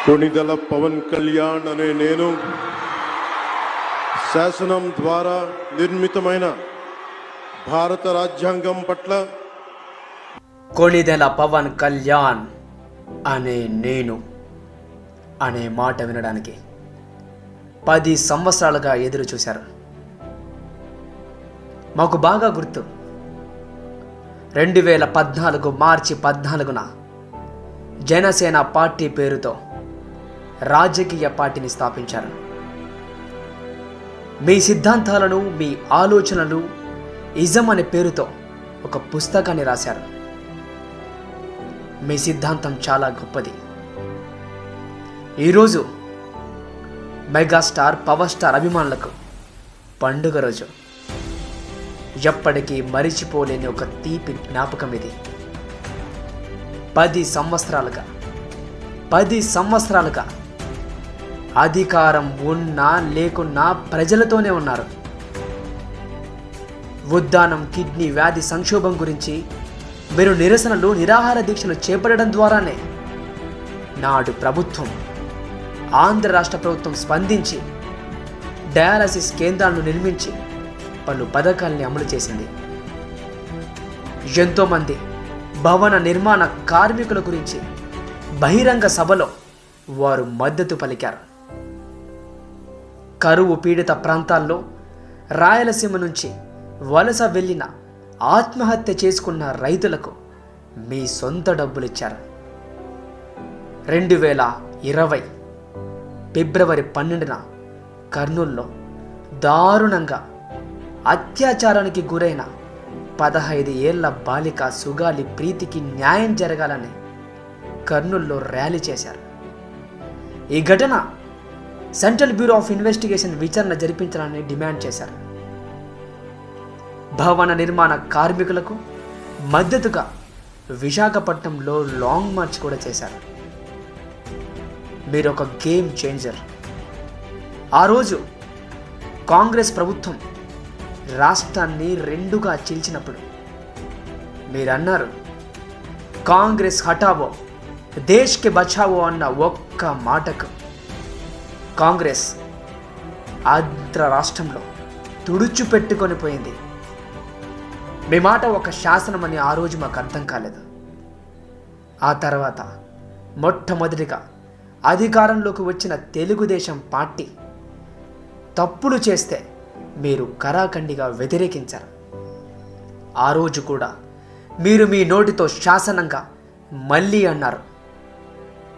కొణిదెల పవన్ కళ్యాణ్ అనే నేను శాసనం ద్వారా నిర్మితమైన భారత రాజ్యాంగం పట్ల కొణిదెల పవన్ కళ్యాణ్ అనే నేను అనే మాట వినడానికి 10 సంవత్సరాలుగా ఎదురు చూశారు. మాకు బాగా గుర్తు, 2014 మార్చి 14న జనసేన పార్టీ పేరుతో రాజకీయ పార్టీని స్థాపించారు. మీ సిద్ధాంతాలను, మీ ఆలోచనలు ఇజం అనే పేరుతో ఒక పుస్తకాన్ని రాశారు. మీ సిద్ధాంతం చాలా గొప్పది. ఈరోజు మెగాస్టార్, పవర్ స్టార్ అభిమానులకు పండుగ రోజు. ఎప్పటికీ మరిచిపోలేని ఒక తీపి జ్ఞాపకం ఇది. 10 సంవత్సరాలుగా అధికారం ఉన్నా లేకున్నా ప్రజలతోనే ఉన్నారు. ఉద్దానం కిడ్నీ వ్యాధి సంక్షోభం గురించి మీరు నిరసనలు, నిరాహార దీక్షలు చేపట్టడం ద్వారానే నాడు ప్రభుత్వం, ఆంధ్ర రాష్ట్ర ప్రభుత్వం స్పందించి డయాలసిస్ కేంద్రాలను నిర్మించి పలు పథకాల్ని అమలు చేసింది. ఎంతోమంది భవన నిర్మాణ కార్మికుల గురించి బహిరంగ సభలో వారు మద్దతు పలికారు. కరువు పీడిత ప్రాంతాల్లో రాయలసీమ నుంచి వలస వెళ్ళిన, ఆత్మహత్య చేసుకున్న రైతులకు మీ సొంత డబ్బులు ఇచ్చారు. 2020 ఫిబ్రవరి 12న కర్నూల్లో దారుణంగా అత్యాచారానికి గురైన 15 ఏళ్ల బాలిక సుగాలి ప్రీతికి న్యాయం జరగాలని కర్నూల్లో ర్యాలీ చేశారు. ఈ ఘటన సెంట్రల్ బ్యూరో ఆఫ్ ఇన్వెస్టిగేషన్ విచారణ జరిపించాలని డిమాండ్ చేశారు. భవన నిర్మాణ కార్మికులకు మద్దతుగా విశాఖపట్నంలో లాంగ్ మార్చ్ కూడా చేశారు. మీరు ఒక గేమ్ చేంజర్. ఆ రోజు కాంగ్రెస్ ప్రభుత్వం రాష్ట్రాన్ని 2గా చీల్చినప్పుడు మీరు అన్నారు, కాంగ్రెస్ హటావో దేశ్కి బచావో అన్న ఒక్క మాటకు కాంగ్రెస్ ఆంధ్ర రాష్ట్రంలో తుడుచుపెట్టుకొని పోయింది. మీ మాట ఒక శాసనం అని ఆ రోజు మాకు అర్థం కాలేదు. ఆ తర్వాత మొట్టమొదటిగా అధికారంలోకి వచ్చిన తెలుగుదేశం పార్టీ తప్పులు చేస్తే మీరు కరాఖండిగా వ్యతిరేకించారు. ఆ రోజు కూడా మీరు మీ నోటితో శాసనంగా మళ్ళీ అన్నారు,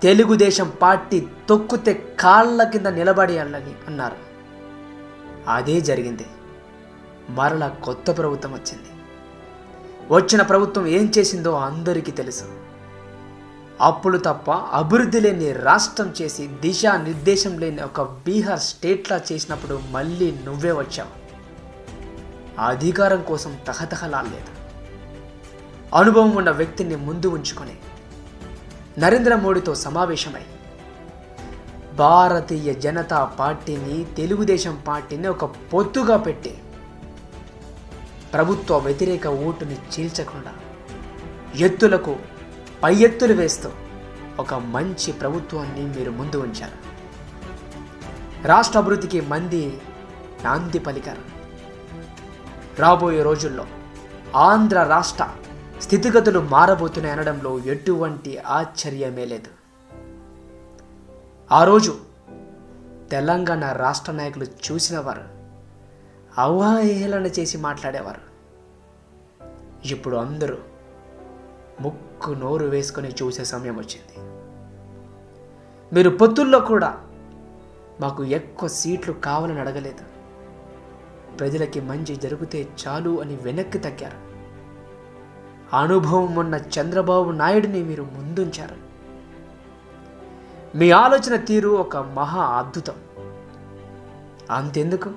తెలుగుదేశం పార్టీ తొక్కితే కాళ్ళ కింద నిలబడేయాలని అన్నారు. అదే జరిగింది. మరలా కొత్త ప్రభుత్వం వచ్చింది. వచ్చిన ప్రభుత్వం ఏం చేసిందో అందరికీ తెలుసు. అప్పులు తప్ప అభివృద్ధి లేని రాష్ట్రం చేసి దిశా నిర్దేశం లేని ఒక బీహార్ స్టేట్లా చేసినప్పుడు మళ్ళీ నువ్వే వచ్చావు. అధికారం కోసం తహతహలాడలేదు. అనుభవం ఉన్న వ్యక్తిని ముందు ఉంచుకొని నరేంద్ర మోడీతో సమావేశమై భారతీయ జనతా పార్టీని, తెలుగుదేశం పార్టీని ఒక పొత్తుగా పెట్టి ప్రభుత్వ వ్యతిరేక ఓటుని చీల్చకుండా ఎత్తులకు పై ఎత్తులు వేస్తూ ఒక మంచి ప్రభుత్వాన్ని మీరు ముందు ఉంచారు. రాష్ట్ర అభివృద్ధికి మంది నాంది పలికారు. రాబోయే రోజుల్లో ఆంధ్ర రాష్ట్ర స్థితిగతులు మారబోతున్నాయి అనడంలో ఎటువంటి ఆశ్చర్యమే లేదు. ఆ రోజు తెలంగాణ రాష్ట్ర నాయకులు చూసిన వారు అవహేళన చేసి మాట్లాడేవారు. ఇప్పుడు అందరూ ముక్కు నోరు వేసుకొని చూసే సమయం వచ్చింది. మీరు పొత్తుల్లో కూడా మాకు ఎక్కువ సీట్లు కావాలని అడగలేదు. ప్రజలకి మంచి జరిగితే చాలు అని వెనక్కి తగ్గారు. అనుభవం ఉన్న చంద్రబాబు నాయుడిని మీరు ముందుంచారు. మీ ఆలోచన తీరు ఒక మహా అద్భుతం. అంతెందుకు,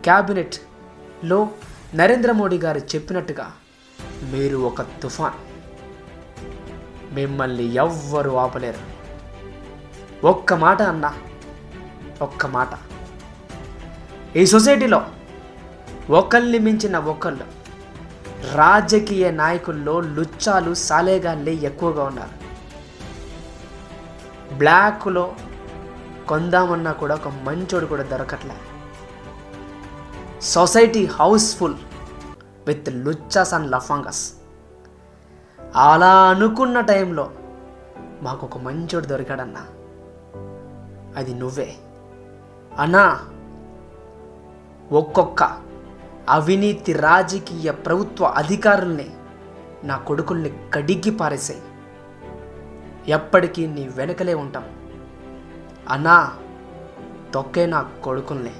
క్యాబినెట్లో నరేంద్ర మోడీ గారు చెప్పినట్టుగా మీరు ఒక తుఫాన్. మిమ్మల్ని ఎవ్వరూ ఆపలేరు. ఒక్క మాట అన్నా, ఒక్క మాట. ఈ సొసైటీలో ఒకళ్ళని మించిన ఒకళ్ళు రాజకీయ నాయకుల్లో లుచ్చాలు, సాలేగాళ్ళే ఎక్కువగా ఉన్నారు. బ్లాక్లో కొందామన్నా కూడా ఒక మంచోడు కూడా దొరకట్లే. సొసైటీ హౌస్ఫుల్ విత్ లుచ్చాస్ అండ్ లఫాంగస్. అలా అనుకున్న టైంలో మాకు ఒక మంచోడు దొరికాడన్నా, అది నువ్వే అన్నా. ఒక్కొక్క అవినీతి రాజకీయ ప్రభుత్వ అధికారుల్ని, నా కొడుకుల్ని కడిగి పారేసాయి. ఎప్పటికీ నీ వెనకలే ఉంటాం అన్నా. తొక్కే నా కొడుకుల్ని.